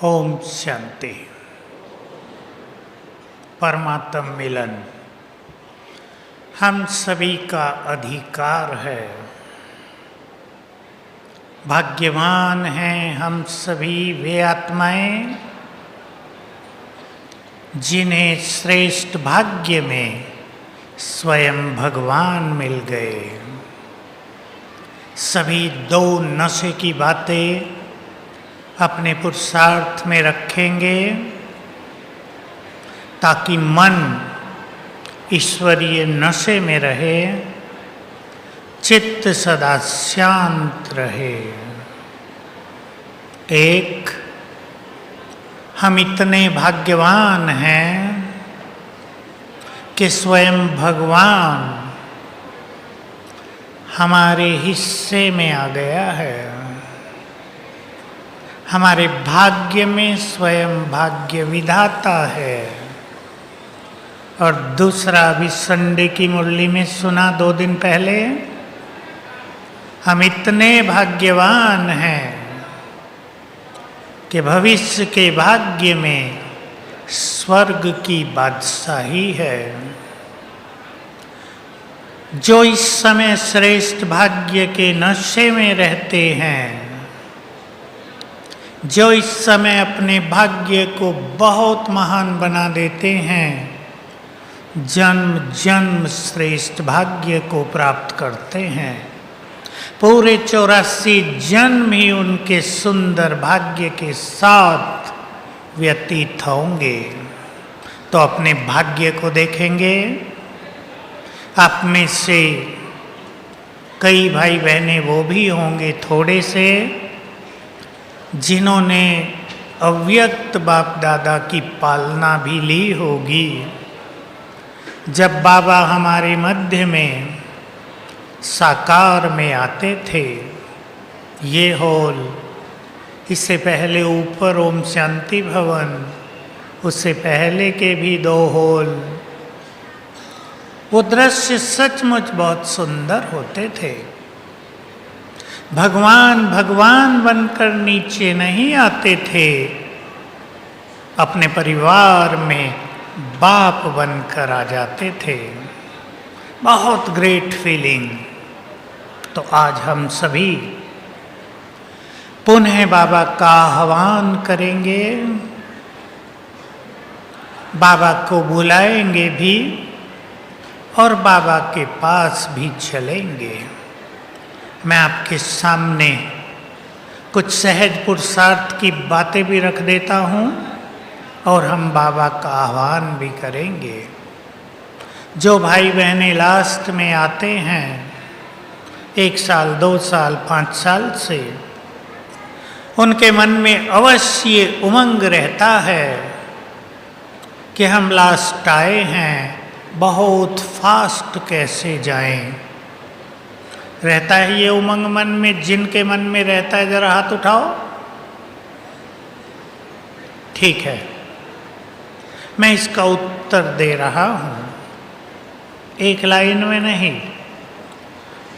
ओम शांति। परमात्म मिलन हम सभी का अधिकार है। भाग्यवान हैं हम सभी वे आत्माएं जिन्हें श्रेष्ठ भाग्य में स्वयं भगवान मिल गए। सभी दो नशे की बातें अपने पुरुषार्थ में रखेंगे ताकि मन ईश्वरीय नशे में रहे, चित्त सदा शांत रहे। एक, हम इतने भाग्यवान हैं कि स्वयं भगवान हमारे हिस्से में आ गया है। हमारे भाग्य में स्वयं भाग्य विधाता है। और दूसरा भी संडे की मुरली में सुना 2 दिन पहले, हम इतने भाग्यवान हैं कि भविष्य के भाग्य में स्वर्ग की बादशाही है। जो इस समय श्रेष्ठ भाग्य के नशे में रहते हैं, जो इस समय अपने भाग्य को बहुत महान बना देते हैं, जन्म जन्म श्रेष्ठ भाग्य को प्राप्त करते हैं। पूरे 84 जन्म ही उनके सुंदर भाग्य के साथ व्यतीत होंगे। तो अपने भाग्य को देखेंगे। आप में से कई भाई बहनें वो भी होंगे थोड़े से जिन्होंने अव्यक्त बाप दादा की पालना भी ली होगी। जब बाबा हमारे मध्य में साकार में आते थे, ये हॉल, इससे पहले ऊपर ओम शांति भवन, उससे पहले के भी 2 हॉल, वो दृश्य सचमुच बहुत सुंदर होते थे। भगवान भगवान बनकर नीचे नहीं आते थे, अपने परिवार में बाप बनकर आ जाते थे। बहुत ग्रेट फीलिंग। तो आज हम सभी पुनः बाबा का आह्वान करेंगे, बाबा को बुलाएंगे भी और बाबा के पास भी चलेंगे। मैं आपके सामने कुछ सहज पुरुषार्थ की बातें भी रख देता हूँ और हम बाबा का आह्वान भी करेंगे। जो भाई बहनें लास्ट में आते हैं 1 साल 2 साल 5 साल से, उनके मन में अवश्य उमंग रहता है कि हम लास्ट आए हैं, बहुत फास्ट कैसे जाएं। रहता है ये उमंग मन में? जिनके मन में रहता है जरा हाथ उठाओ। ठीक है, मैं इसका उत्तर दे रहा हूं, एक लाइन में नहीं।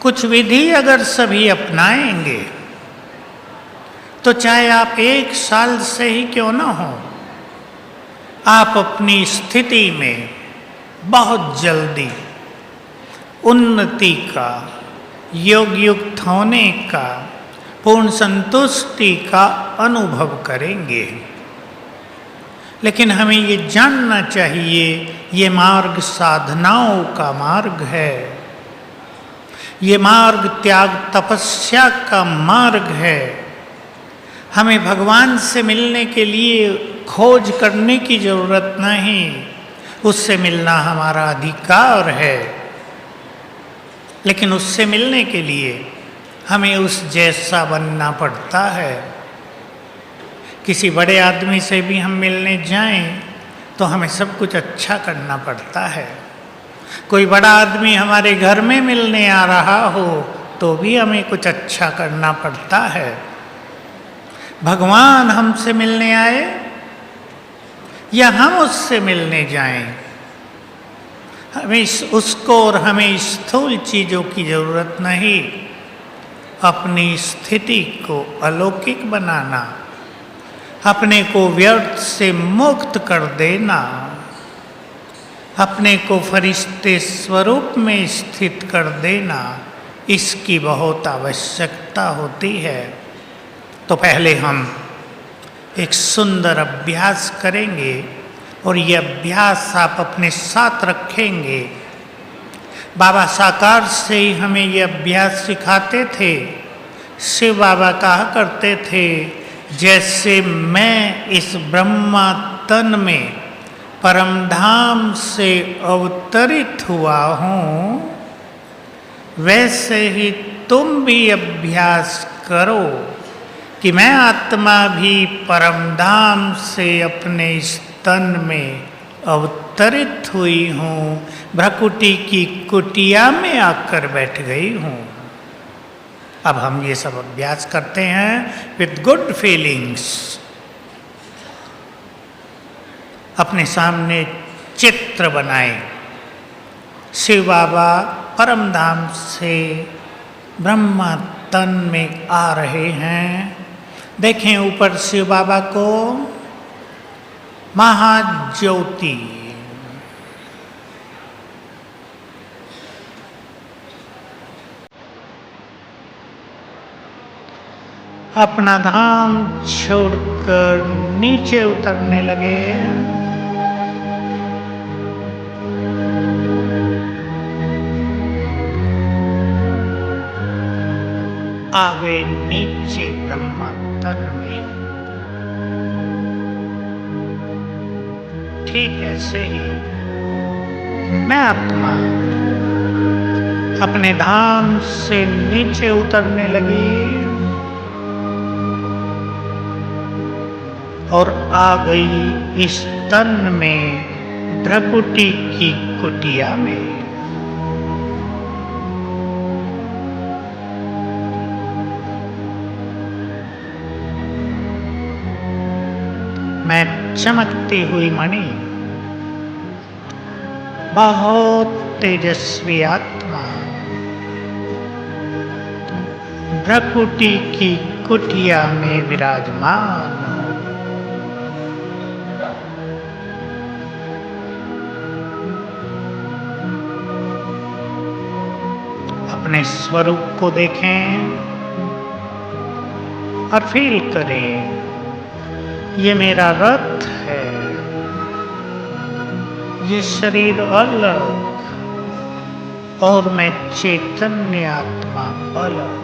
कुछ विधि अगर सभी अपनाएंगे तो चाहे आप 1 साल से ही क्यों ना हो, आप अपनी स्थिति में बहुत जल्दी उन्नति का, योग युक्त होने का, पूर्ण संतुष्टि का अनुभव करेंगे। लेकिन हमें ये जानना चाहिए, ये मार्ग साधनाओं का मार्ग है। ये मार्ग त्याग तपस्या का मार्ग है। हमें भगवान से मिलने के लिए खोज करने की जरूरत नहीं, उससे मिलना हमारा अधिकार है। लेकिन उससे मिलने के लिए हमें उस जैसा बनना पड़ता है। किसी बड़े आदमी से भी हम मिलने जाएं तो हमें सब कुछ अच्छा करना पड़ता है। कोई बड़ा आदमी हमारे घर में मिलने आ रहा हो तो भी हमें कुछ अच्छा करना पड़ता है। भगवान हमसे मिलने आए या हम उससे मिलने जाएं, हमें उसको और हमें स्थूल चीज़ों की ज़रूरत नहीं। अपनी स्थिति को अलौकिक बनाना, अपने को व्यर्थ से मुक्त कर देना, अपने को फरिश्ते स्वरूप में स्थित कर देना, इसकी बहुत आवश्यकता होती है। तो पहले हम एक सुंदर अभ्यास करेंगे और ये अभ्यास आप अपने साथ रखेंगे। बाबा साकार से ही हमें ये अभ्यास सिखाते थे। शिव बाबा कहा करते थे, जैसे मैं इस ब्रह्मा तन में परमधाम से अवतरित हुआ हूँ, वैसे ही तुम भी अभ्यास करो कि मैं आत्मा भी परमधाम से अपने इस तन में अवतरित हुई हूँ, भ्रकुटी की कुटिया में आकर बैठ गई हूँ। अब हम ये सब अभ्यास करते हैं विद गुड फीलिंग्स। अपने सामने चित्र बनाएं। शिव बाबा परमधाम से ब्रह्मा तन में आ रहे हैं। देखें ऊपर शिव बाबा को, महाज्योति, अपना धाम छोड़कर नीचे उतरने लगे। आ गए नीचे ब्रह्मा तन में। ठीक ऐसे ही मैं आत्मा अपने धाम से नीचे उतरने लगी और आ गई इस तन में, भ्रकुटी की कुटिया में। मैं चमकती हुई मणि, बहुत तेजस्वी आत्मा, भ्रकुटी की कुटिया में विराजमान हूं। अपने स्वरूप को देखें और फील करें, ये मेरा रथ है, ये शरीर अलग और मैं चैतन्य आत्मा अलग।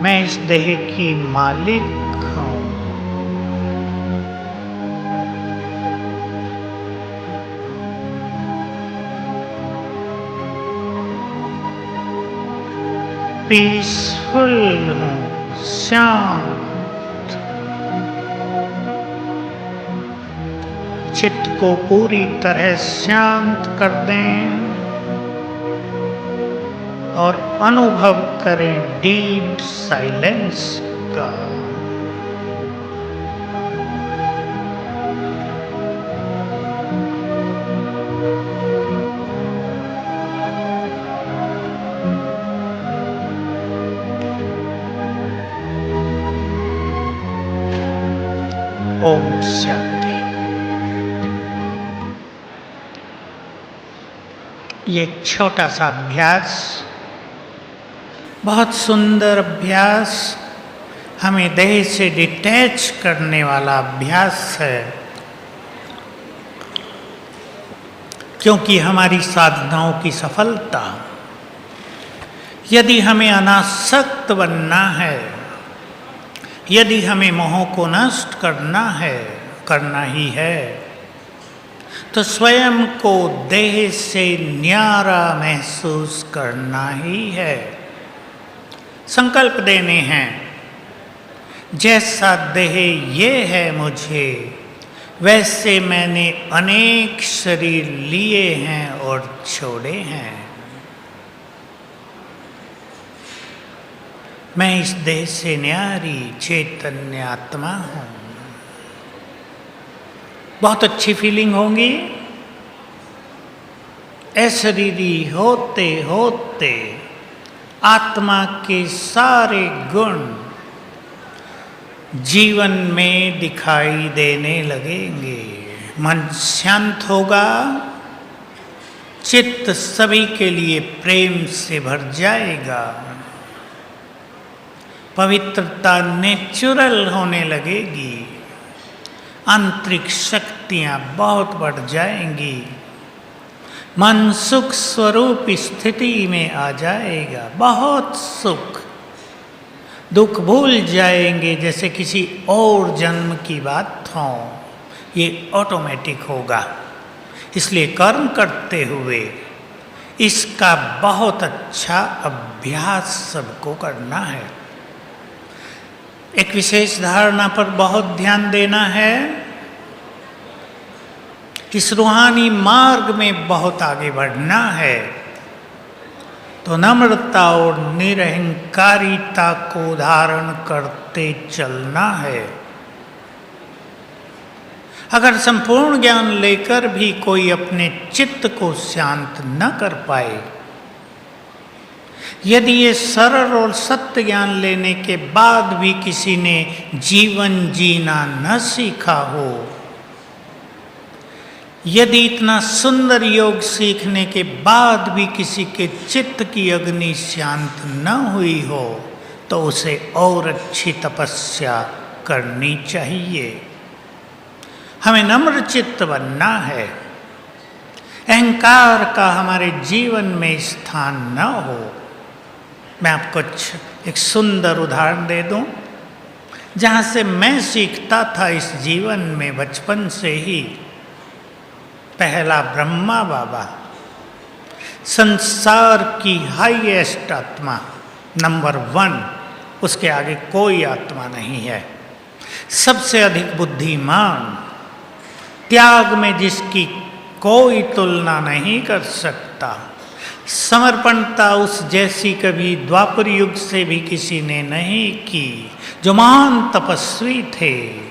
मैं इस देह की मालिक हूं। पीसफुल हूँ, शांत। चित्त को पूरी तरह शांत कर दें और अनुभव करें डीप साइलेंस का। ओम शांति। ये एक छोटा सा अभ्यास, बहुत सुंदर अभ्यास, हमें देह से डिटैच करने वाला अभ्यास है। क्योंकि हमारी साधनाओं की सफलता, यदि हमें अनासक्त बनना है, यदि हमें मोह को नष्ट करना है, करना ही है, तो स्वयं को देह से न्यारा महसूस करना ही है। संकल्प देने हैं, जैसा देह ये है मुझे, वैसे मैंने अनेक शरीर लिए हैं और छोड़े हैं। मैं इस देह से न्यारी चैतन्य आत्मा हूं। बहुत अच्छी फीलिंग होंगी। अशरीरी होते होते आत्मा के सारे गुण जीवन में दिखाई देने लगेंगे। मन शांत होगा, चित्त सभी के लिए प्रेम से भर जाएगा, पवित्रता नेचुरल होने लगेगी, आंतरिक शक्तियां बहुत बढ़ जाएंगी, मन सुख स्वरूप स्थिति में आ जाएगा, बहुत सुख, दुख भूल जाएंगे जैसे किसी और जन्म की बात हो, ये ऑटोमेटिक होगा। इसलिए कर्म करते हुए इसका बहुत अच्छा अभ्यास सबको करना है। एक विशेष धारणा पर बहुत ध्यान देना है। इस रूहानी मार्ग में बहुत आगे बढ़ना है तो नम्रता और निरहंकारिता को धारण करते चलना है। अगर संपूर्ण ज्ञान लेकर भी कोई अपने चित्त को शांत न कर पाए, यदि ये सरल और सत्य ज्ञान लेने के बाद भी किसी ने जीवन जीना न सीखा हो, यदि इतना सुंदर योग सीखने के बाद भी किसी के चित्त की अग्नि शांत न हुई हो, तो उसे और अच्छी तपस्या करनी चाहिए। हमें नम्र चित्त बनना है, अहंकार का हमारे जीवन में स्थान न हो। मैं आपको एक सुंदर उदाहरण दे दूं, जहाँ से मैं सीखता था इस जीवन में बचपन से ही। पहला ब्रह्मा बाबा, संसार की हाईएस्ट आत्मा, नंबर 1, उसके आगे कोई आत्मा नहीं है। सबसे अधिक बुद्धिमान, त्याग में जिसकी कोई तुलना नहीं कर सकता, समर्पणता उस जैसी कभी द्वापर युग से भी किसी ने नहीं की, जो महान तपस्वी थे,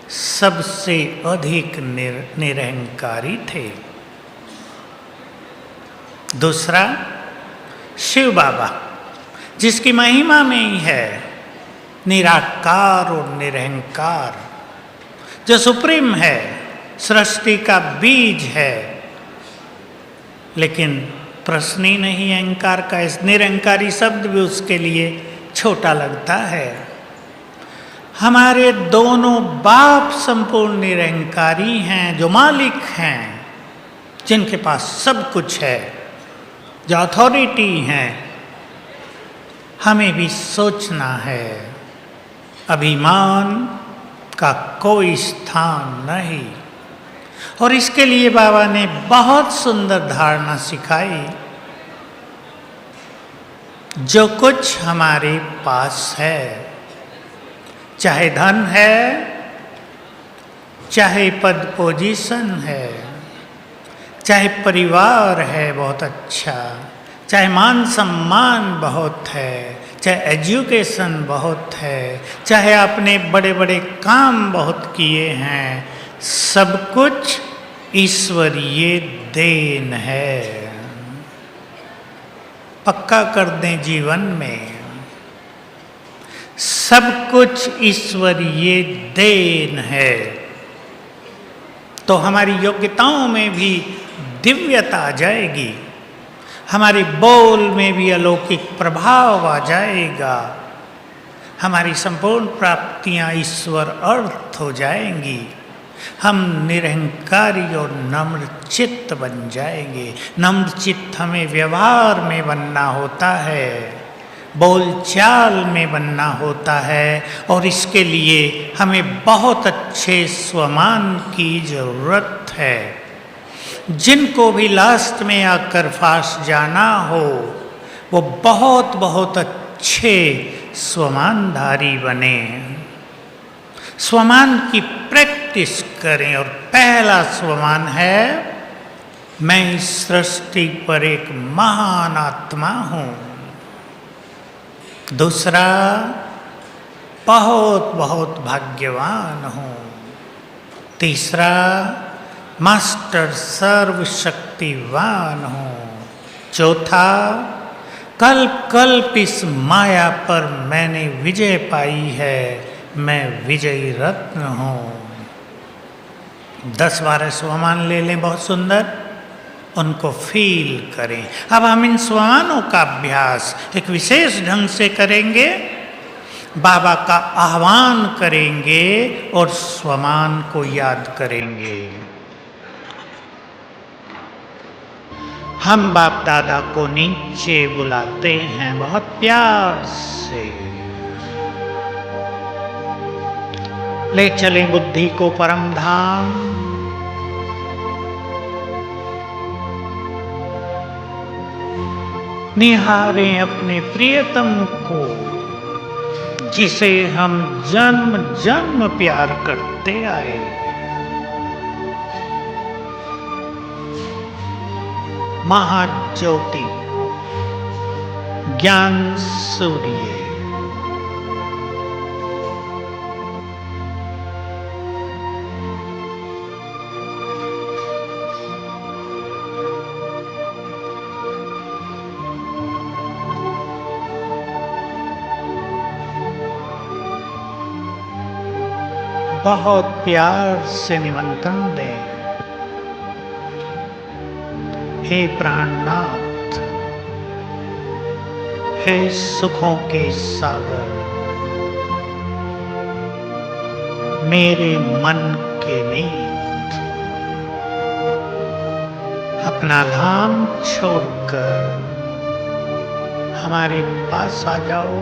सबसे अधिक निरहंकारी थे। दूसरा शिव बाबा, जिसकी महिमा में ही है निराकार और निरहंकार, जो सुप्रीम है, सृष्टि का बीज है। लेकिन प्रश्न ही नहीं अहंकार का। इस निरहंकारी शब्द भी उसके लिए छोटा लगता है। हमारे दोनों बाप संपूर्ण निरहंकारी हैं, जो मालिक हैं, जिनके पास सब कुछ है, जो अथॉरिटी हैं। हमें भी सोचना है, अभिमान का कोई स्थान नहीं। और इसके लिए बाबा ने बहुत सुंदर धारणा सिखाई। जो कुछ हमारे पास है, चाहे धन है, चाहे पद पोजीशन है, चाहे परिवार है बहुत अच्छा, चाहे मान सम्मान बहुत है, चाहे एजुकेशन बहुत है, चाहे आपने बड़े बड़े काम बहुत किए हैं, सब कुछ ईश्वरीय देन है। पक्का कर दें जीवन में, सब कुछ ईश्वरीय देन है। तो हमारी योग्यताओं में भी दिव्यता आ जाएगी, हमारी बोल में भी अलौकिक प्रभाव आ जाएगा, हमारी संपूर्ण प्राप्तियां ईश्वर अर्थ हो जाएंगी। हम निरहंकारी और नम्र चित्त बन जाएंगे। नम्र चित्त हमें व्यवहार में बनना होता है, बोलचाल में बनना होता है, और इसके लिए हमें बहुत अच्छे स्वमान की जरूरत है। जिनको भी लास्ट में आकर फांस जाना हो, वो बहुत बहुत अच्छे स्वमानधारी बने, स्वमान की प्रैक्टिस करें। और पहला स्वमान है, मैं इस सृष्टि पर एक महान आत्मा हूँ। दूसरा, बहुत बहुत भाग्यवान हूँ। तीसरा, मास्टर सर्वशक्तिवान हूँ। चौथा, कल्प कल्प इस माया पर मैंने विजय पाई है, मैं विजयी रत्न हूँ। 10-12 स्वमान ले लें, बहुत सुंदर, उनको फील करें। अब हम इन स्वमानों का अभ्यास एक विशेष ढंग से करेंगे, बाबा का आह्वान करेंगे और स्वमान को याद करेंगे। हम बाप दादा को नीचे बुलाते हैं बहुत प्यार से। ले चले बुद्धि को परम धाम, निहारें अपने प्रियतम को, जिसे हम जन्म जन्म प्यार करते आए। महाज्योति ज्ञान सूर्य, बहुत प्यार से निमंत्रण दें। हे प्राणनाथ, हे सुखों के सागर, मेरे मन के मीत, अपना धाम छोड़कर हमारे पास आ जाओ।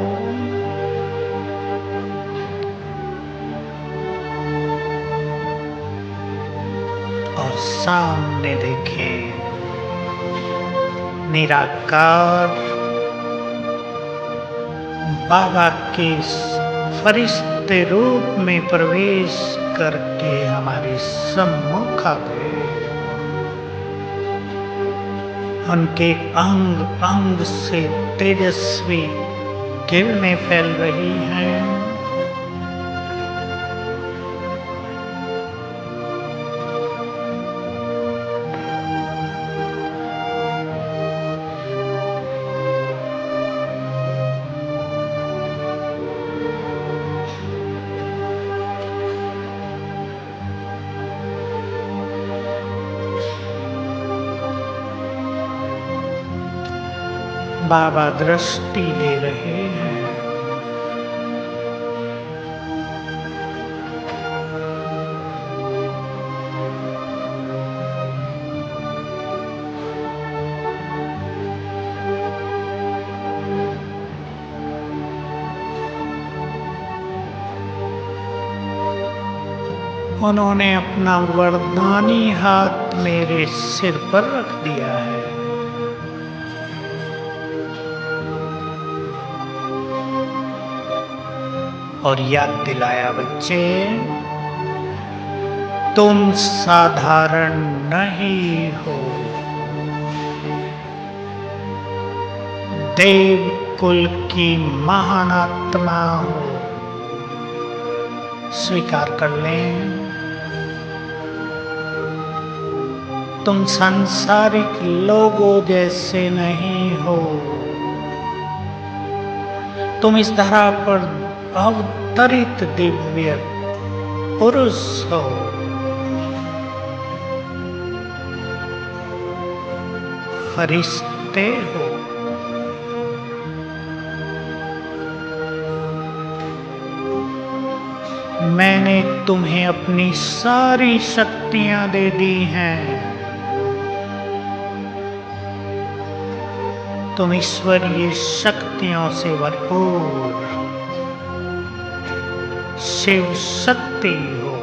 और सामने देखें निराकार बाबा के फरिश्ते रूप में प्रवेश करके हमारे सम्मुख आ गए। उनके अंग अंग से तेजस्वी किरणें फैल रही हैं। बाबा दृष्टि दे रहे हैं। उन्होंने अपना वरदानी हाथ मेरे सिर पर रख दिया है। और याद दिलाया, बच्चे तुम साधारण नहीं हो, देव कुल की महान आत्मा हो। स्वीकार कर लें, तुम सांसारिक लोगों जैसे नहीं हो। तुम इस धरा पर अवतरित दिव्य पुरुष हो। फरिश्ते हो। मैंने तुम्हें अपनी सारी शक्तियां दे दी हैं। तुम ईश्वरीय शक्तियों से भरपूर शिव शक्ति हो।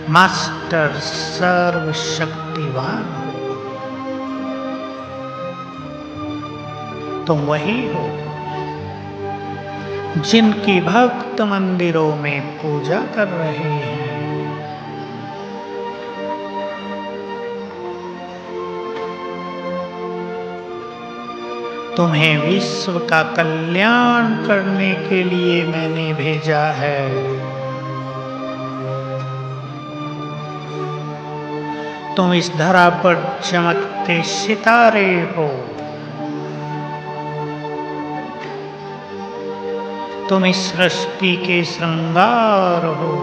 मास्टर सर्वशक्तिवान हो। तुम वही हो जिनकी भक्त मंदिरों में पूजा कर रहे हैं। तुम्हें विश्व का कल्याण करने के लिए मैंने भेजा है। तुम इस धरा पर चमकते सितारे हो। तुम इस सृष्टि के श्रृंगार हो,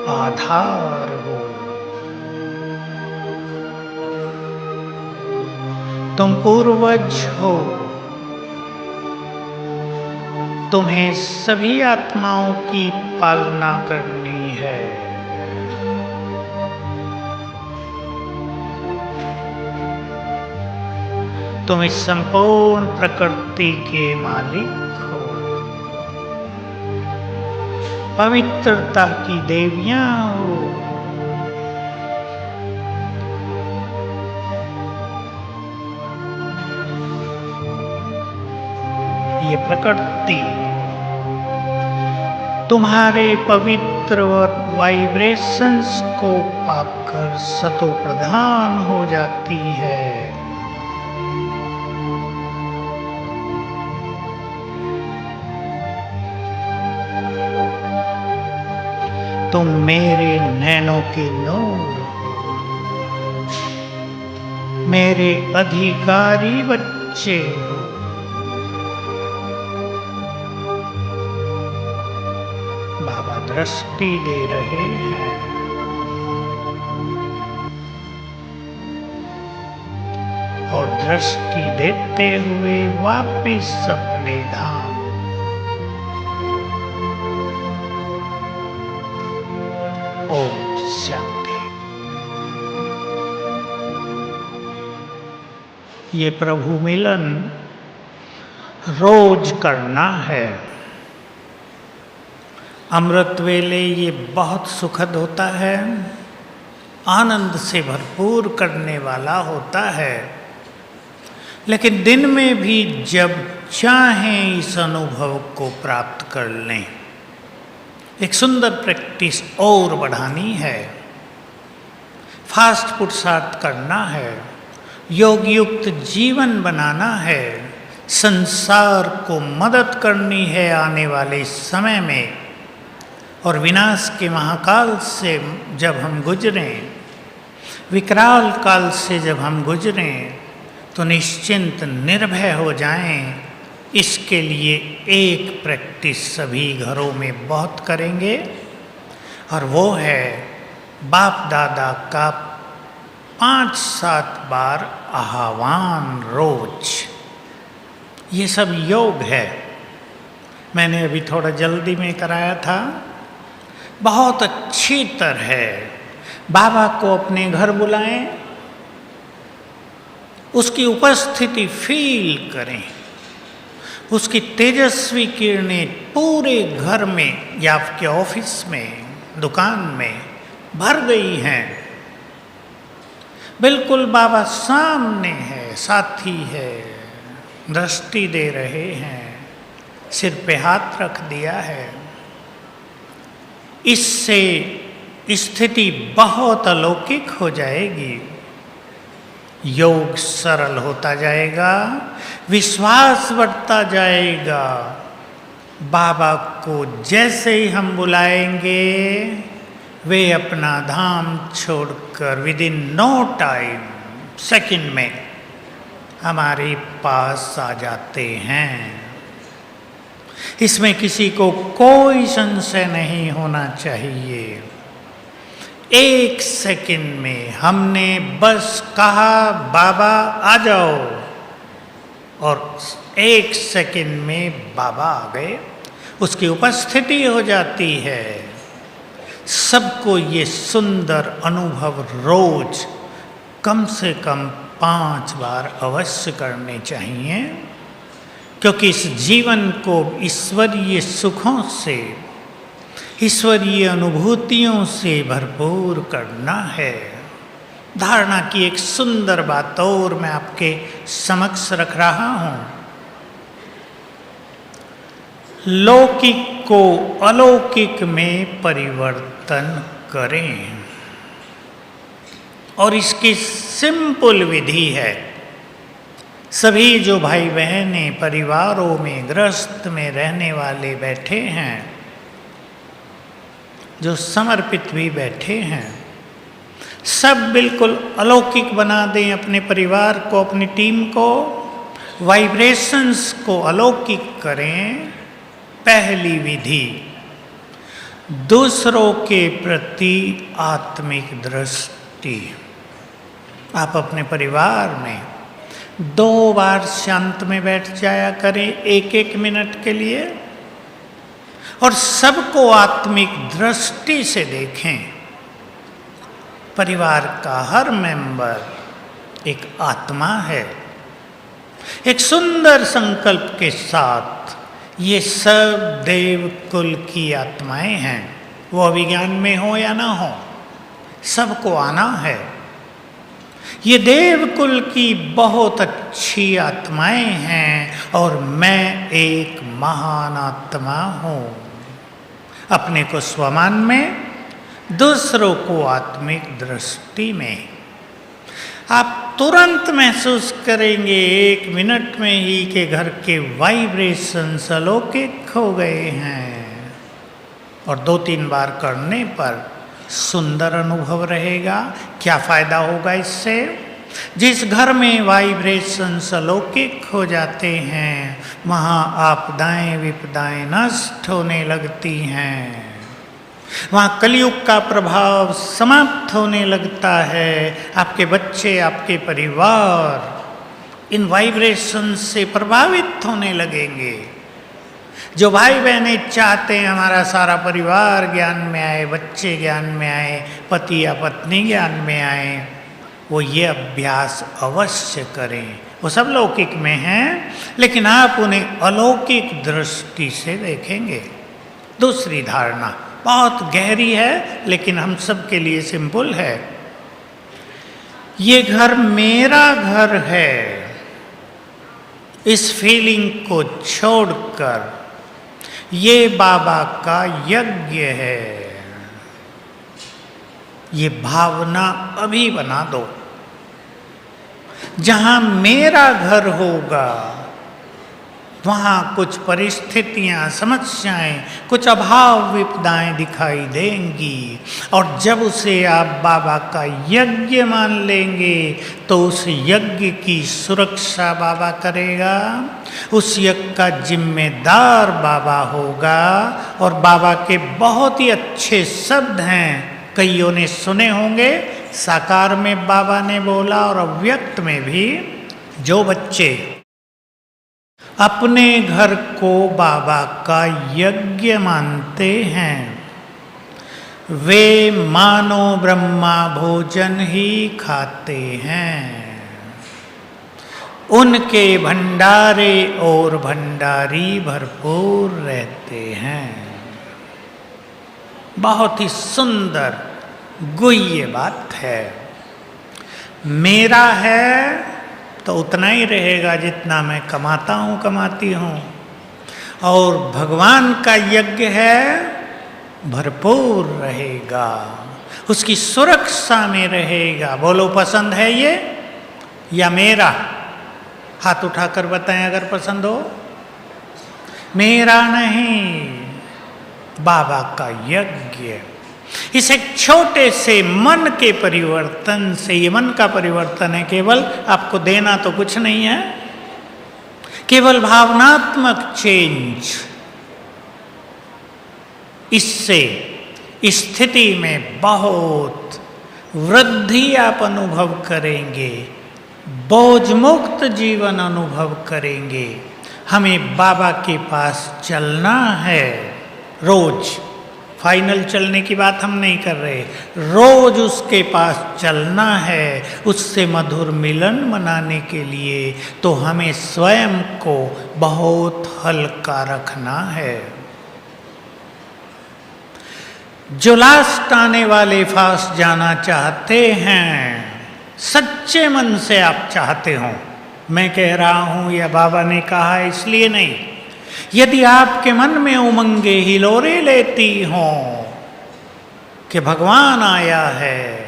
आधार हो। तुम पूर्वज हो, तुम्हें सभी आत्माओं की पालना करनी है। तुम इस संपूर्ण प्रकृति के मालिक हो, पवित्रता की देवियां हो। ये प्रकृति तुम्हारे पवित्र वाइब्रेशंस को पाकर सतो प्रधान हो जाती है। तुम मेरे नैनों के नूर, मेरे अधिकारी बच्चे हो। बाबा दृष्टि दे रहे हैं और दृष्टि देते हुए वापिस अपने धाम। ओम शांति। ये प्रभु मिलन रोज करना है। अमृत वेले ये बहुत सुखद होता है, आनंद से भरपूर करने वाला होता है। लेकिन दिन में भी जब चाहें इस अनुभव को प्राप्त कर लें। एक सुंदर प्रैक्टिस और बढ़ानी है, फास्ट पुरुषार्थ करना है, योग युक्त जीवन बनाना है, संसार को मदद करनी है आने वाले समय में। और विनाश के महाकाल से जब हम गुजरें, विकराल काल से जब हम गुजरें, तो निश्चिंत निर्भय हो जाएं। इसके लिए एक प्रैक्टिस सभी घरों में बहुत करेंगे, और वो है बाप दादा का 5-7 बार आह्वान रोज। ये सब योग है। मैंने अभी थोड़ा जल्दी में कराया था। बहुत अच्छी तरह बाबा को अपने घर बुलाएं, उसकी उपस्थिति फील करें, उसकी तेजस्वी किरणें पूरे घर में या आपके ऑफिस में, दुकान में भर गई हैं। बिल्कुल बाबा सामने है, साथी है, दृष्टि दे रहे हैं, सिर पे हाथ रख दिया है। इससे स्थिति बहुत अलौकिक हो जाएगी। योग सरल होता जाएगा, विश्वास बढ़ता जाएगा। बाबा को जैसे ही हम बुलाएंगे, वे अपना धाम छोड़कर विदिन नो टाइम, सेकंड में हमारे पास आ जाते हैं। इसमें किसी को कोई संशय नहीं होना चाहिए। 1 सेकंड में हमने बस कहा बाबा आ जाओ, और 1 सेकंड में बाबा आ गए, उसकी उपस्थिति हो जाती है। सबको ये सुंदर अनुभव रोज कम से कम 5 बार अवश्य करने चाहिए, क्योंकि इस जीवन को ईश्वरीय सुखों से, ईश्वरीय अनुभूतियों से भरपूर करना है। धारणा की एक सुंदर बात और मैं आपके समक्ष रख रहा हूं। लौकिक को अलौकिक में परिवर्तन करें, और इसकी सिंपल विधि है। सभी जो भाई बहनें परिवारों में गृहस्थ में रहने वाले बैठे हैं, जो समर्पित भी बैठे हैं, सब बिल्कुल अलौकिक बना दें अपने परिवार को, अपनी टीम को, वाइब्रेशंस को अलौकिक करें। पहली विधि, दूसरों के प्रति आत्मिक दृष्टि। आप अपने परिवार में 2 बार शांत में बैठ जाया करें 1-1 मिनट के लिए और सबको आत्मिक दृष्टि से देखें। परिवार का हर मेंबर एक आत्मा है। एक सुंदर संकल्प के साथ ये सब देव कुल की आत्माएं हैं। वो अभिज्ञान में हो या ना हो, सबको आना है। ये देव कुल की बहुत अच्छी आत्माएं हैं और मैं एक महान आत्मा हूं। अपने को स्वमान में, दूसरों को आत्मिक दृष्टि में। आप तुरंत महसूस करेंगे 1 मिनट में ही कि घर के वाइब्रेशंस अलौकिक हो गए हैं। और 2-3 बार करने पर सुंदर अनुभव रहेगा। क्या फायदा होगा इससे? जिस घर में वाइब्रेशंस अलौकिक हो जाते हैं वहाँ आपदाएं विपदाएं नष्ट होने लगती हैं। वहाँ कलयुग का प्रभाव समाप्त होने लगता है। आपके बच्चे, आपके परिवार इन वाइब्रेशन से प्रभावित होने लगेंगे। जो भाई बहनें चाहते हैं हमारा सारा परिवार ज्ञान में आए, बच्चे ज्ञान में आए, पति या पत्नी ज्ञान में आए, वो ये अभ्यास अवश्य करें। वो सब लौकिक में हैं, लेकिन आप उन्हें अलौकिक दृष्टि से देखेंगे। दूसरी धारणा बहुत गहरी है, लेकिन हम सब के लिए सिंपल है। ये घर मेरा घर है, इस फीलिंग को छोड़कर ये बाबा का यज्ञ है, ये भावना अभी बना दो। जहां मेरा घर होगा वहाँ कुछ परिस्थितियाँ, समस्याएं, कुछ अभाव विपदाएं दिखाई देंगी। और जब उसे आप बाबा का यज्ञ मान लेंगे तो उस यज्ञ की सुरक्षा बाबा करेगा, उस यज्ञ का जिम्मेदार बाबा होगा। और बाबा के बहुत ही अच्छे शब्द हैं, कईयों ने सुने होंगे। साकार में बाबा ने बोला और अव्यक्त में भी, जो बच्चे अपने घर को बाबा का यज्ञ मानते हैं वे मानो ब्रह्मा भोजन ही खाते हैं। उनके भंडारे और भंडारी भरपूर रहते हैं। बहुत ही सुंदर गुह्य बात है। मेरा है तो उतना ही रहेगा जितना मैं कमाता हूँ, कमाती हूँ। और भगवान का यज्ञ है, भरपूर रहेगा, उसकी सुरक्षा में रहेगा। बोलो, पसंद है ये या मेरा? हाथ उठाकर बताएं अगर पसंद हो। मेरा नहीं, बाबा का यज्ञ। इस एक छोटे से मन के परिवर्तन से, ये मन का परिवर्तन है केवल, आपको देना तो कुछ नहीं है, केवल भावनात्मक चेंज। इससे स्थिति में बहुत वृद्धि आप अनुभव करेंगे, बोझ मुक्त जीवन अनुभव करेंगे। हमें बाबा के पास चलना है रोज। फाइनल चलने की बात हम नहीं कर रहे, रोज उसके पास चलना है। उससे मधुर मिलन मनाने के लिए तो हमें स्वयं को बहुत हल्का रखना है। जो लास्ट आने वाले फास्ट जाना चाहते हैं, सच्चे मन से आप चाहते हो, मैं कह रहा हूं या बाबा ने कहा इसलिए नहीं, यदि आपके मन में उमंगे हिलोरे लेती हों कि भगवान आया है,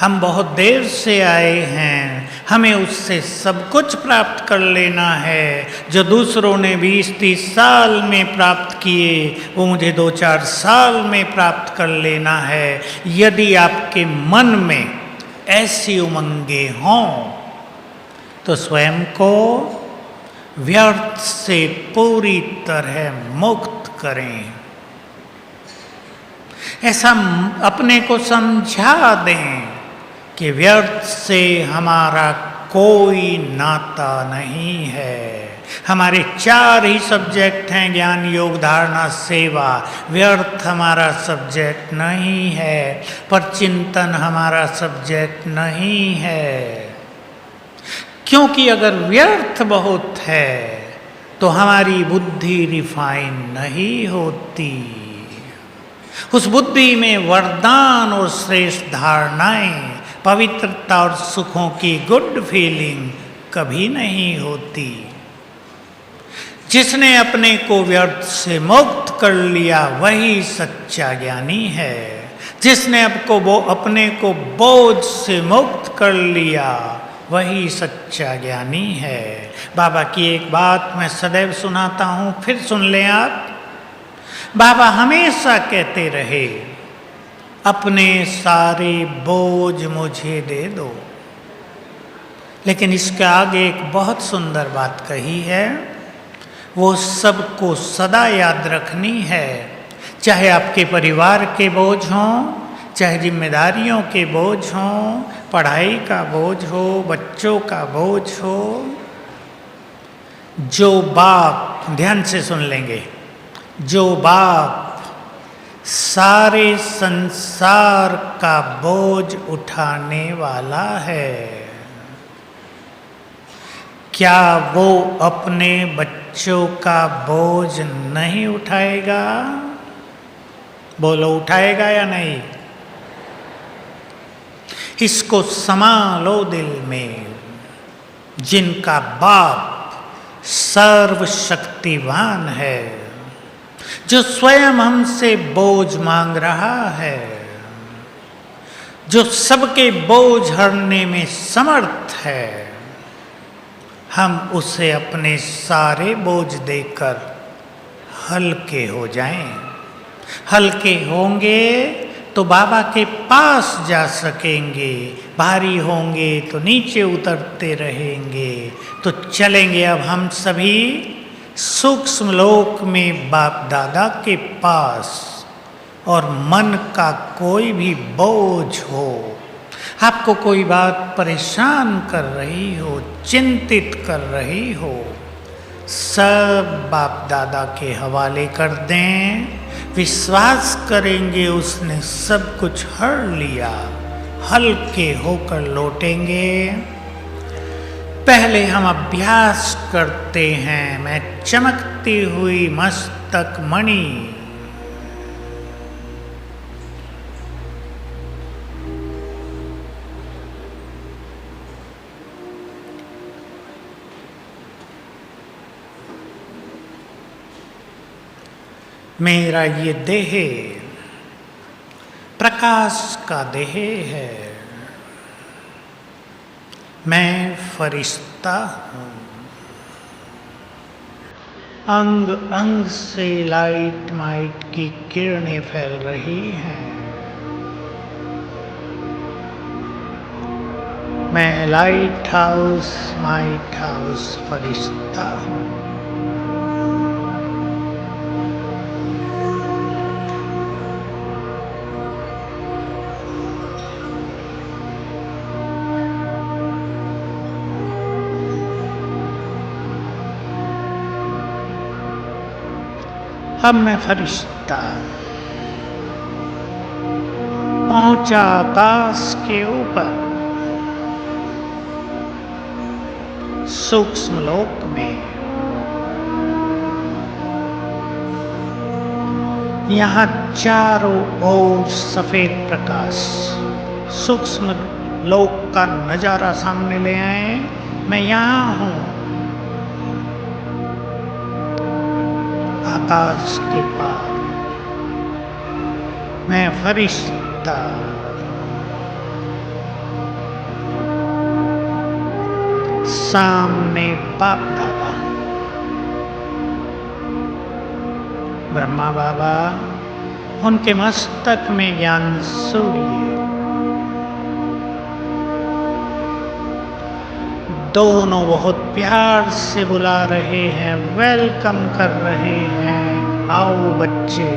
हम बहुत देर से आए हैं, हमें उससे सब कुछ प्राप्त कर लेना है, जो दूसरों ने 20-30 साल में प्राप्त किए वो मुझे 2-4 साल में प्राप्त कर लेना है। यदि आपके मन में ऐसी उमंगे हों तो स्वयं को व्यर्थ से पूरी तरह मुक्त करें। ऐसा अपने को समझा दें कि व्यर्थ से हमारा कोई नाता नहीं है। हमारे 4 ही सब्जेक्ट हैं, ज्ञान, योग, धारणा, सेवा। व्यर्थ हमारा सब्जेक्ट नहीं है, पर चिंतन हमारा सब्जेक्ट नहीं है। क्योंकि अगर व्यर्थ बहुत है तो हमारी बुद्धि रिफाइन नहीं होती। उस बुद्धि में वरदान और श्रेष्ठ धारणाएं, पवित्रता और सुखों की गुड फीलिंग कभी नहीं होती। जिसने अपने को व्यर्थ से मुक्त कर लिया वही सच्चा ज्ञानी है। जिसने अपने को बोझ से मुक्त कर लिया वही सच्चा ज्ञानी है। बाबा की एक बात मैं सदैव सुनाता हूँ, फिर सुन लें आप। बाबा हमेशा कहते रहे, अपने सारे बोझ मुझे दे दो। लेकिन इसके आगे एक बहुत सुंदर बात कही है, वो सबको सदा याद रखनी है। चाहे आपके परिवार के बोझ हों, चाहे जिम्मेदारियों के बोझ हों, पढ़ाई का बोझ हो, बच्चों का बोझ हो। जो बाप, ध्यान से सुन लेंगे, जो बाप सारे संसार का बोझ उठाने वाला है, क्या वो अपने बच्चों का बोझ नहीं उठाएगा? बोलो, उठाएगा या नहीं? इसको समा लो दिल में। जिनका बाप सर्वशक्तिवान है, जो स्वयं हमसे बोझ मांग रहा है, जो सबके बोझ हरने में समर्थ है, हम उसे अपने सारे बोझ देकर हल्के हो जाएं। हल्के होंगे तो बाबा के पास जा सकेंगे, भारी होंगे तो नीचे उतरते रहेंगे। तो चलेंगे अब हम सभी सूक्ष्म लोक में बाप दादा के पास। और मन का कोई भी बोझ हो, आपको कोई बात परेशान कर रही हो, चिंतित कर रही हो, सब बाप दादा के हवाले कर दें। विश्वास करेंगे उसने सब कुछ हर लिया, हल्के होकर लौटेंगे। पहले हम अभ्यास करते हैं, मैं चमकती हुई मस्तक मणि। मेरा ये देह प्रकाश का देह है। मैं फरिश्ता हूँ। अंग अंग से लाइट माइट की किरणें फैल रही हैं। मैं लाइट हाउस माइट हाउस फरिश्ता हूँ। अब मैं फरिश्ता पहुंचा आकाश के ऊपर, सूक्ष्म लोक में। यहाँ चारों ओर सफेद प्रकाश, सूक्ष्म लोक का नजारा सामने ले आए। मैं यहाँ हूँ, आकाश के पार। मैं फरिश्ता, सामने बाप दादा, ब्रह्मा बाबा, उनके मस्तक में ज्ञान सूर्य, दोनों बहुत प्यार से बुला रहे हैं, वेलकम कर रहे हैं, आओ बच्चे।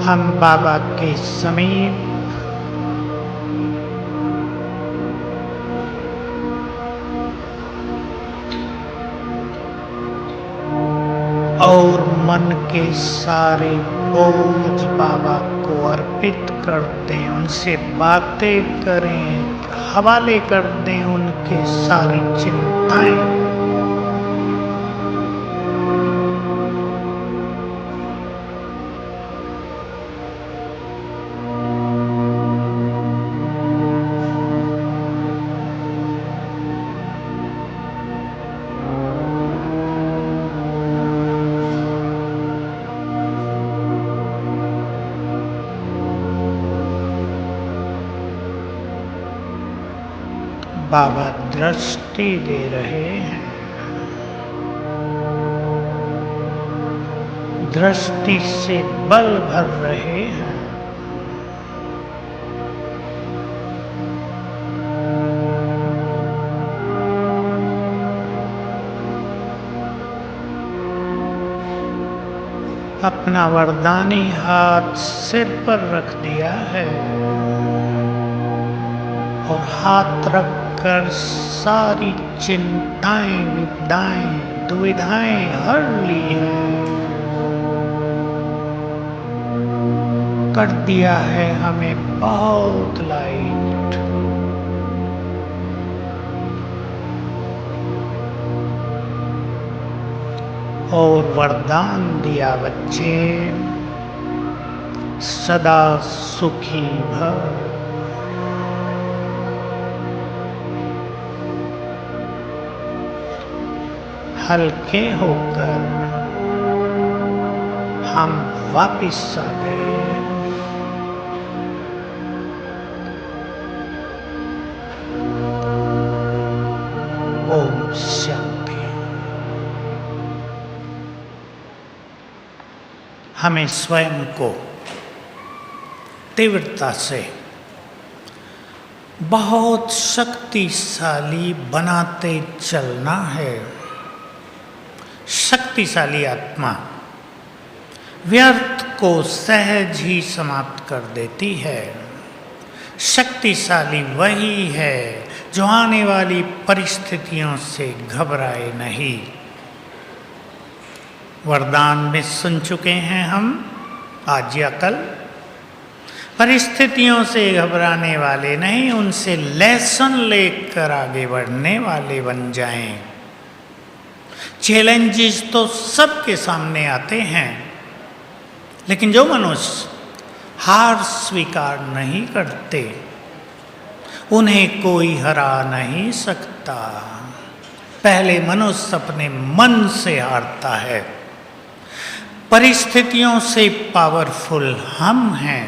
हम बाबा के समीप और मन के सारे बोझ बाबा को अर्पित कर दें, उनसे बातें करें, हवाले कर दें उनके सारी चिंताएं। बाबा दृष्टि दे रहे हैं, दृष्टि से बल भर रहे हैं। अपना वरदानी हाथ सिर पर रख दिया है और हाथ रखकर सारी चिंताएं, विपदाएं, दुविधाएं हर ली हैं। कर दिया है हमें बहुत लाइट। और वरदान दिया बच्चे, सदा सुखी भव। हल्के होकर हम वापिस आ गए। ओम शांति। हमें स्वयं को तीव्रता से बहुत शक्तिशाली बनाते चलना है। शक्तिशाली आत्मा व्यर्थ को सहज ही समाप्त कर देती है। शक्तिशाली वही है जो आने वाली परिस्थितियों से घबराए नहीं। वरदान में सुन चुके हैं हम आज या कल, परिस्थितियों से घबराने वाले नहीं, उनसे लेसन लेकर आगे बढ़ने वाले बन जाएं। चैलेंजेस तो सबके सामने आते हैं, लेकिन जो मनुष्य हार स्वीकार नहीं करते उन्हें कोई हरा नहीं सकता। पहले मनुष्य अपने मन से हारता है। परिस्थितियों से पावरफुल हम हैं।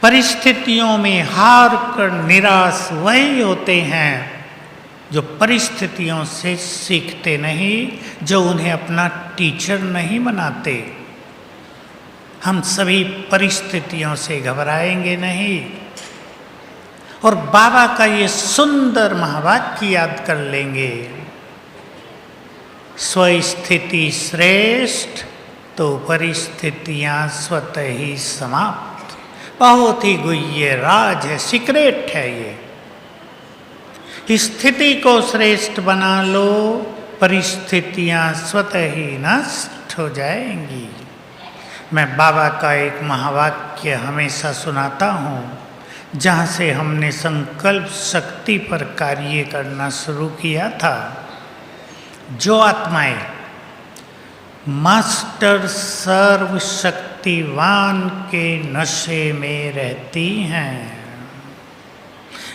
परिस्थितियों में हार कर निराश वही होते हैं जो परिस्थितियों से सीखते नहीं, जो उन्हें अपना टीचर नहीं बनाते। हम सभी परिस्थितियों से घबराएंगे नहीं। और बाबा का ये सुंदर महावाक्य याद कर लेंगे, स्वस्थिति श्रेष्ठ तो परिस्थितियां स्वतः ही समाप्त। बहुत ही गुह्य राज है, सीक्रेट है ये। स्थिति को श्रेष्ठ बना लो, परिस्थितियां स्वतः ही नष्ट हो जाएंगी। मैं बाबा का एक महावाक्य हमेशा सुनाता हूँ, जहाँ से हमने संकल्प शक्ति पर कार्य करना शुरू किया था। जो आत्माएं मास्टर सर्वशक्तिवान के नशे में रहती हैं,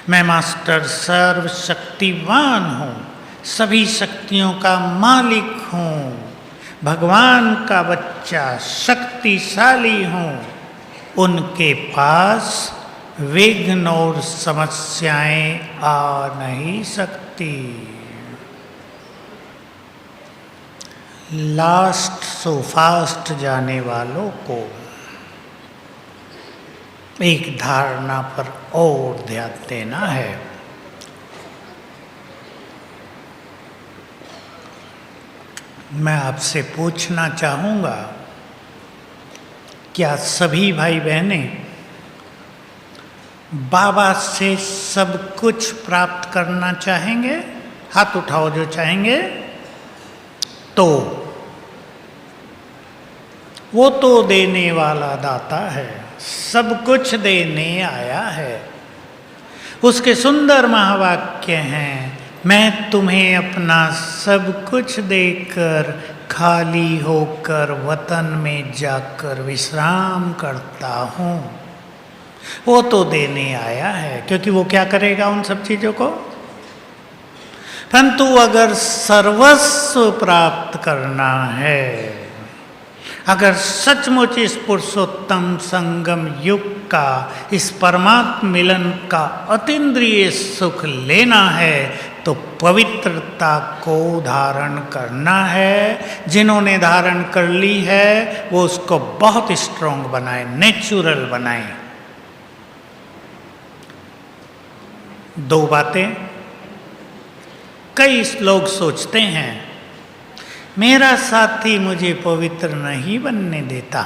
मैं मास्टर सर्वशक्तिवान हूँ, सभी शक्तियों का मालिक हूँ, भगवान का बच्चा, शक्तिशाली हूँ, उनके पास विघ्न और समस्याएं आ नहीं सकती। लास्ट सो फास्ट जाने वालों को एक धारणा पर और ध्यान देना है। मैं आपसे पूछना चाहूँगा, क्या सभी भाई बहनें बाबा से सब कुछ प्राप्त करना चाहेंगे? हाथ उठाओ जो चाहेंगे। तो वो तो देने वाला दाता है, सब कुछ देने आया है। उसके सुंदर महावाक्य हैं, मैं तुम्हें अपना सब कुछ देकर खाली होकर वतन में जाकर विश्राम करता हूँ। वो तो देने आया है, क्योंकि वो क्या करेगा उन सब चीज़ों को। परंतु अगर सर्वस्व प्राप्त करना है, अगर सचमुच इस पुरुषोत्तम संगम युग का, इस परमात्म मिलन का अतीन्द्रिय सुख लेना है, तो पवित्रता को धारण करना है। जिन्होंने धारण कर ली है वो उसको बहुत स्ट्रांग बनाए, नेचुरल बनाए। दो बातें। कई लोग सोचते हैं मेरा साथी मुझे पवित्र नहीं बनने देता।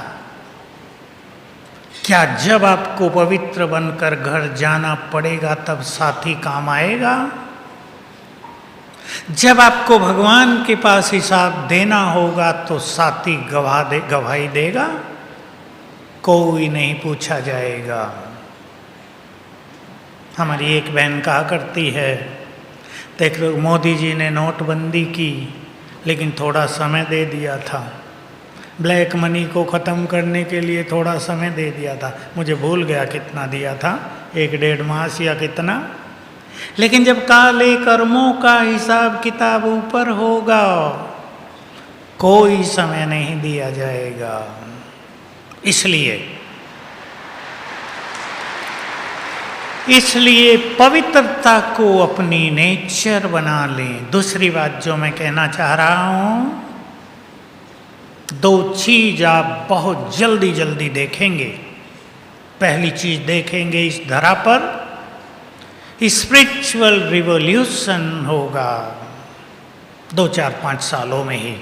क्या जब आपको पवित्र बनकर घर जाना पड़ेगा तब साथी काम आएगा? जब आपको भगवान के पास हिसाब देना होगा तो साथी गवाही देगा? कोई नहीं पूछा जाएगा। हमारी एक बहन कहा करती है, देख लो मोदी जी ने नोटबंदी की लेकिन थोड़ा समय दे दिया था, ब्लैक मनी को ख़त्म करने के लिए थोड़ा समय दे दिया था। मुझे भूल गया कितना दिया था, 1-1.5 मास या कितना। लेकिन जब काले कर्मों का हिसाब किताब ऊपर होगा कोई समय नहीं दिया जाएगा। इसलिए पवित्रता को अपनी नेचर बना लें। दूसरी बात जो मैं कहना चाह रहा हूँ, 2 चीज आप बहुत जल्दी जल्दी देखेंगे। पहली चीज देखेंगे, इस धरा पर स्पिरिचुअल रिवॉल्यूशन होगा 2-4-5 सालों में ही।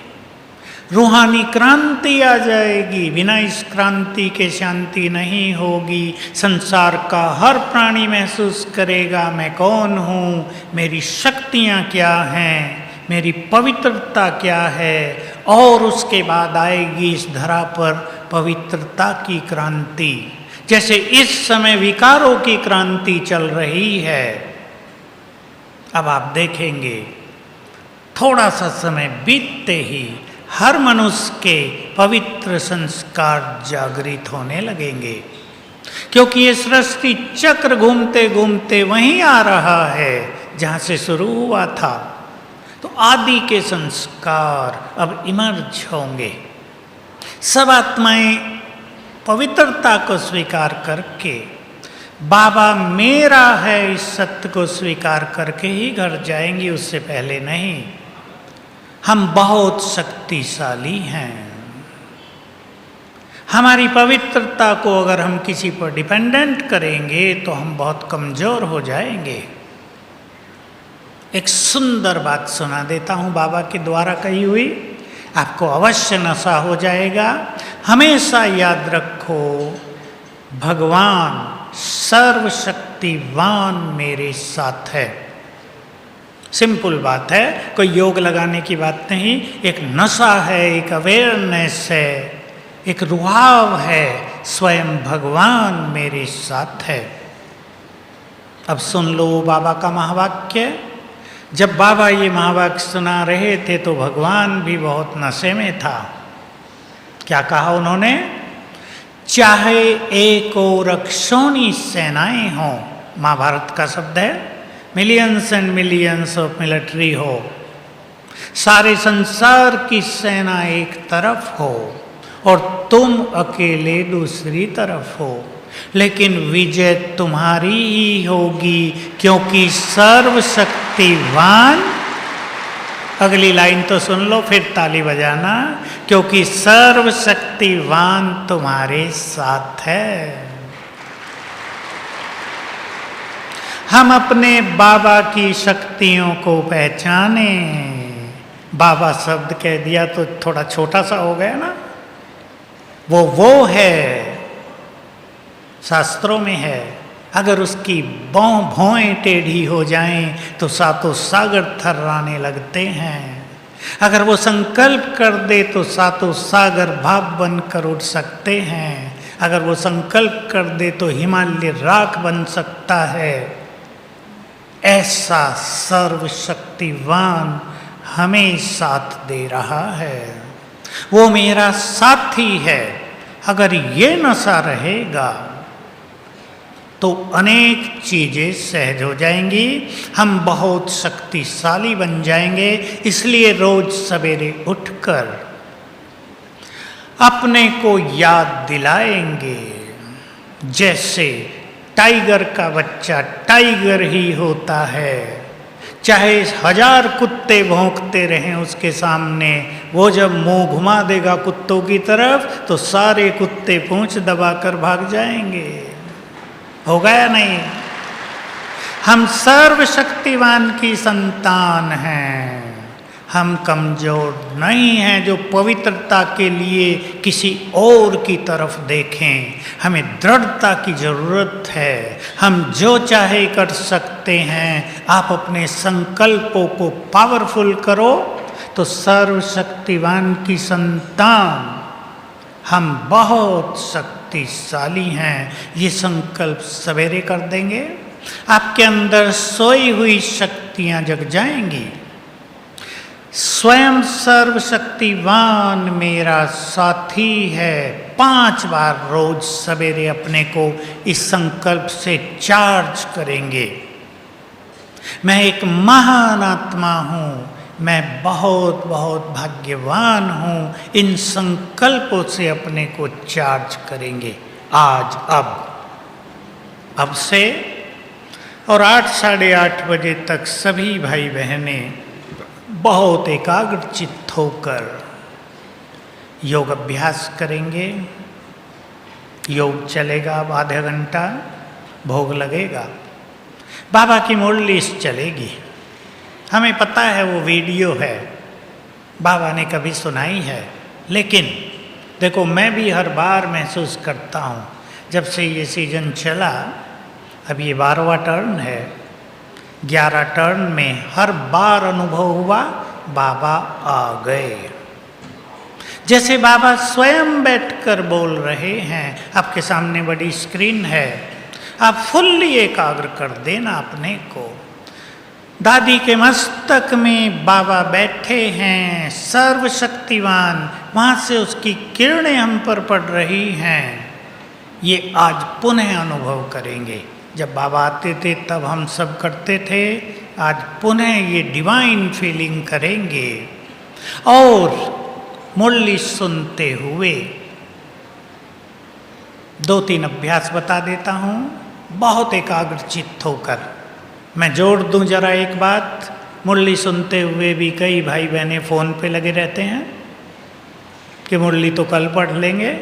रूहानी क्रांति आ जाएगी। बिना इस क्रांति के शांति नहीं होगी। संसार का हर प्राणी महसूस करेगा मैं कौन हूँ, मेरी शक्तियाँ क्या हैं, मेरी पवित्रता क्या है। और उसके बाद आएगी इस धरा पर पवित्रता की क्रांति। जैसे इस समय विकारों की क्रांति चल रही है। अब आप देखेंगे थोड़ा सा समय बीतते ही हर मनुष्य के पवित्र संस्कार जागृत होने लगेंगे, क्योंकि ये सृष्टि चक्र घूमते घूमते वहीं आ रहा है जहाँ से शुरू हुआ था। तो आदि के संस्कार अब इमर्ज होंगे। सब आत्माएं पवित्रता को स्वीकार करके बाबा मेरा है इस सत्य को स्वीकार करके ही घर जाएंगी, उससे पहले नहीं। हम बहुत शक्तिशाली हैं। हमारी पवित्रता को अगर हम किसी पर डिपेंडेंट करेंगे तो हम बहुत कमजोर हो जाएंगे। एक सुंदर बात सुना देता हूँ बाबा के द्वारा कही हुई, आपको अवश्य नशा हो जाएगा। हमेशा याद रखो, भगवान सर्वशक्तिवान मेरे साथ है। सिंपल बात है, कोई योग लगाने की बात नहीं। एक नशा है, एक अवेयरनेस है, एक रुहाव है, स्वयं भगवान मेरे साथ है। अब सुन लो बाबा का महावाक्य। जब बाबा ये महावाक्य सुना रहे थे तो भगवान भी बहुत नशे में था। क्या कहा उन्होंने? चाहे 1 और अक्षौणी सेनाएं हों, महाभारत का शब्द है, millions and millions of military हो, सारे संसार की सेना एक तरफ हो और तुम अकेले दूसरी तरफ हो, लेकिन विजय तुम्हारी ही होगी, क्योंकि सर्वशक्तिवान, अगली लाइन तो सुन लो फिर ताली बजाना, क्योंकि सर्वशक्तिवान तुम्हारे साथ है। हम अपने बाबा की शक्तियों को पहचाने। बाबा शब्द कह दिया तो थोड़ा छोटा सा हो गया ना। वो है, शास्त्रों में है, अगर उसकी भौएं टेढ़ी हो जाएं तो सातों सागर थर्राने लगते हैं। अगर वो संकल्प कर दे तो सातों सागर भाप बनकर उठ सकते हैं। अगर वो संकल्प कर दे तो हिमालय राख बन सकता है। ऐसा सर्वशक्तिवान हमें साथ दे रहा है। वो मेरा साथी है। अगर ये नशा रहेगा तो अनेक चीजें सहज हो जाएंगी, हम बहुत शक्तिशाली बन जाएंगे। इसलिए रोज सवेरे उठकर अपने को याद दिलाएंगे, जैसे टाइगर का बच्चा टाइगर ही होता है। चाहे 1000 कुत्ते भौंकते रहें उसके सामने, वो जब मुंह घुमा देगा कुत्तों की तरफ तो सारे कुत्ते पूंछ दबाकर भाग जाएंगे। हो गया नहीं? हम सर्वशक्तिवान की संतान हैं। हम कमजोर नहीं हैं जो पवित्रता के लिए किसी और की तरफ देखें। हमें दृढ़ता की जरूरत है। हम जो चाहे कर सकते हैं। आप अपने संकल्पों को पावरफुल करो तो सर्वशक्तिवान की संतान हम बहुत शक्तिशाली हैं। ये संकल्प सवेरे कर देंगे, आपके अंदर सोई हुई शक्तियां जग जाएंगी। स्वयं सर्वशक्तिवान मेरा साथी है। 5 बार रोज सवेरे अपने को इस संकल्प से चार्ज करेंगे। मैं एक महान आत्मा हूँ, मैं बहुत बहुत भाग्यवान हूँ। इन संकल्पों से अपने को चार्ज करेंगे आज, अब से। और 8 साढ़े 8 बजे तक सभी भाई बहनें बहुत एकाग्रचित्त होकर योग अभ्यास करेंगे। योग चलेगा अब आधा घंटा, भोग लगेगा, बाबा की मुरली चलेगी। हमें पता है वो वीडियो है, बाबा ने कभी सुनाई है, लेकिन देखो मैं भी हर बार महसूस करता हूँ जब से ये सीजन चला। अब ये 12वां टर्न है। 11 टर्न में हर बार अनुभव हुआ बाबा आ गए। जैसे बाबा स्वयं बैठकर बोल रहे हैं। आपके सामने बड़ी स्क्रीन है, आप फुल्ली एकाग्र कर देना अपने को। दादी के मस्तक में बाबा बैठे हैं, सर्वशक्तिवान, वहाँ से उसकी किरणें हम पर पड़ रही हैं। ये आज पुनः अनुभव करेंगे। जब बाबा आते थे तब हम सब करते थे, आज पुनः ये डिवाइन फीलिंग करेंगे। और मुरली सुनते हुए 2-3 अभ्यास बता देता हूँ, बहुत एकाग्रचित्त होकर। मैं जोड़ दूं जरा एक बात, मुरली सुनते हुए भी कई भाई बहनें फ़ोन पे लगे रहते हैं कि मुरली तो कल पढ़ लेंगे।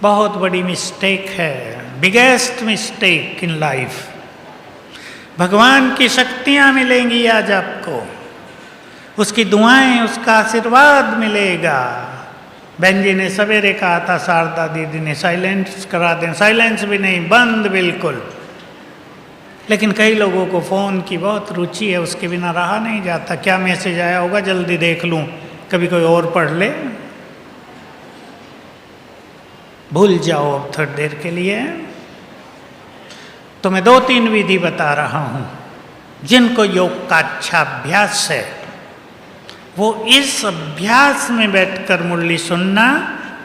बहुत बड़ी मिस्टेक है, बिगेस्ट मिस्टेक इन लाइफ। भगवान की शक्तियाँ मिलेंगी आज आपको, उसकी दुआएं, उसका आशीर्वाद मिलेगा। बहन जी ने सवेरे कहा था, शारदा दीदी ने साइलेंस करा दें, साइलेंस भी नहीं, बंद बिल्कुल। लेकिन कई लोगों को फ़ोन की बहुत रुचि है, उसके बिना रहा नहीं जाता। क्या मैसेज आया होगा, जल्दी देख लूँ, कभी कोई और पढ़ ले, भूल जाओ अब थोड़ी देर के लिए। तो मैं 2-3 विधि बता रहा हूँ। जिनको योग का अच्छा अभ्यास है वो इस अभ्यास में बैठकर मुरली सुनना।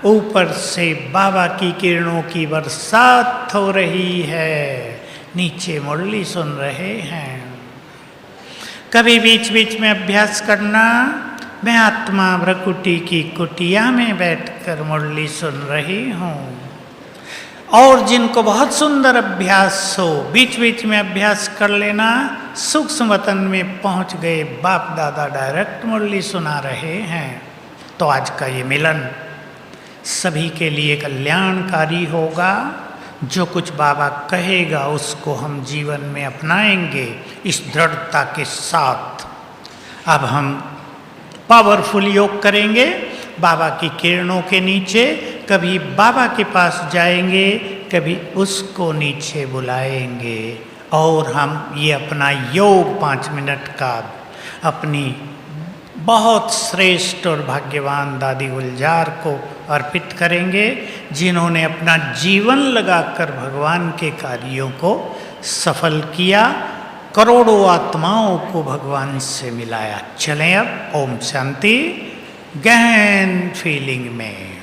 ऊपर से बाबा की किरणों की बरसात हो रही है, नीचे मुरली सुन रहे हैं। कभी बीच बीच में अभ्यास करना, मैं आत्मा भ्रकुटी की कुटिया में बैठकर मुरली सुन रही हूँ। और जिनको बहुत सुंदर अभ्यास हो, बीच बीच में अभ्यास कर लेना। सूक्ष्म वतन में पहुँच गए, बाप दादा डायरेक्ट मुरली सुना रहे हैं। तो आज का ये मिलन सभी के लिए कल्याणकारी होगा। जो कुछ बाबा कहेगा उसको हम जीवन में अपनाएंगे इस दृढ़ता के साथ। अब हम पावरफुल योग करेंगे बाबा की किरणों के नीचे। कभी बाबा के पास जाएंगे, कभी उसको नीचे बुलाएंगे और हम ये अपना योग 5 मिनट का अपनी बहुत श्रेष्ठ और भाग्यवान दादी गुलजार को अर्पित करेंगे, जिन्होंने अपना जीवन लगाकर भगवान के कार्यों को सफल किया, करोड़ों आत्माओं को भगवान से मिलाया। चलें अब ओम शांति गहन फीलिंग में।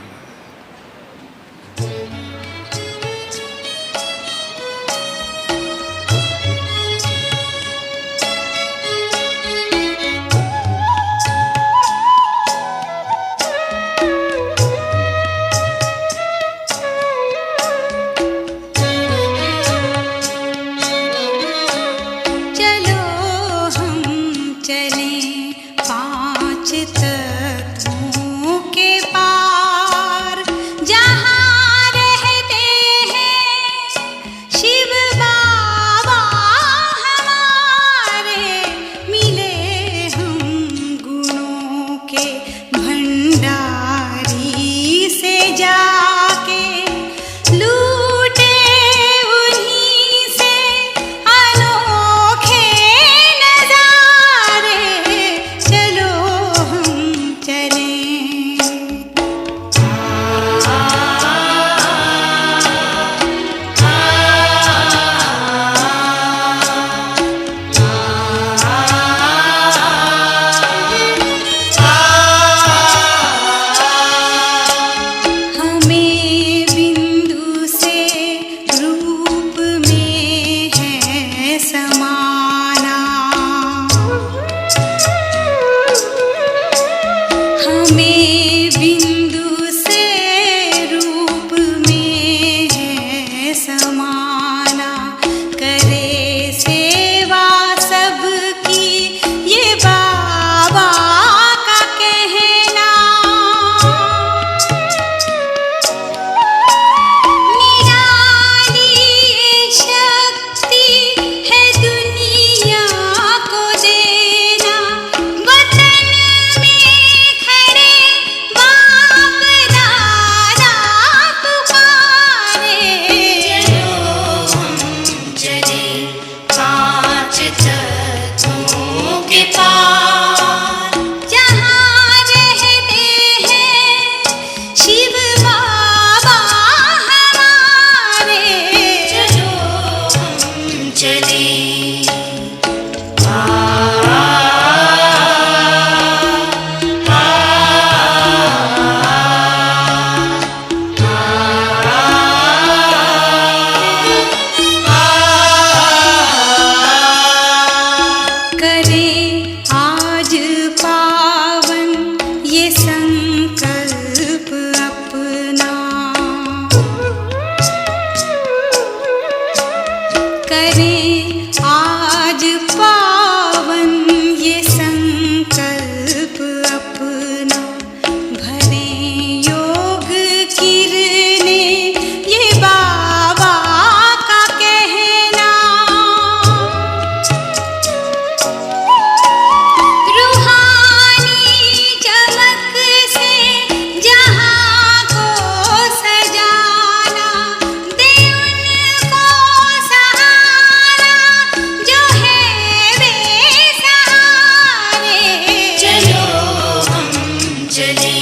चले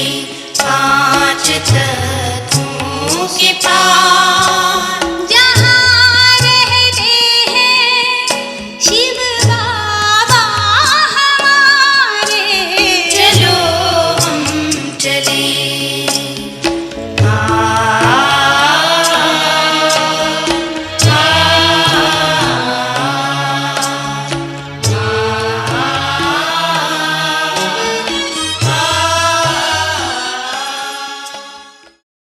5 तत्वों के पार।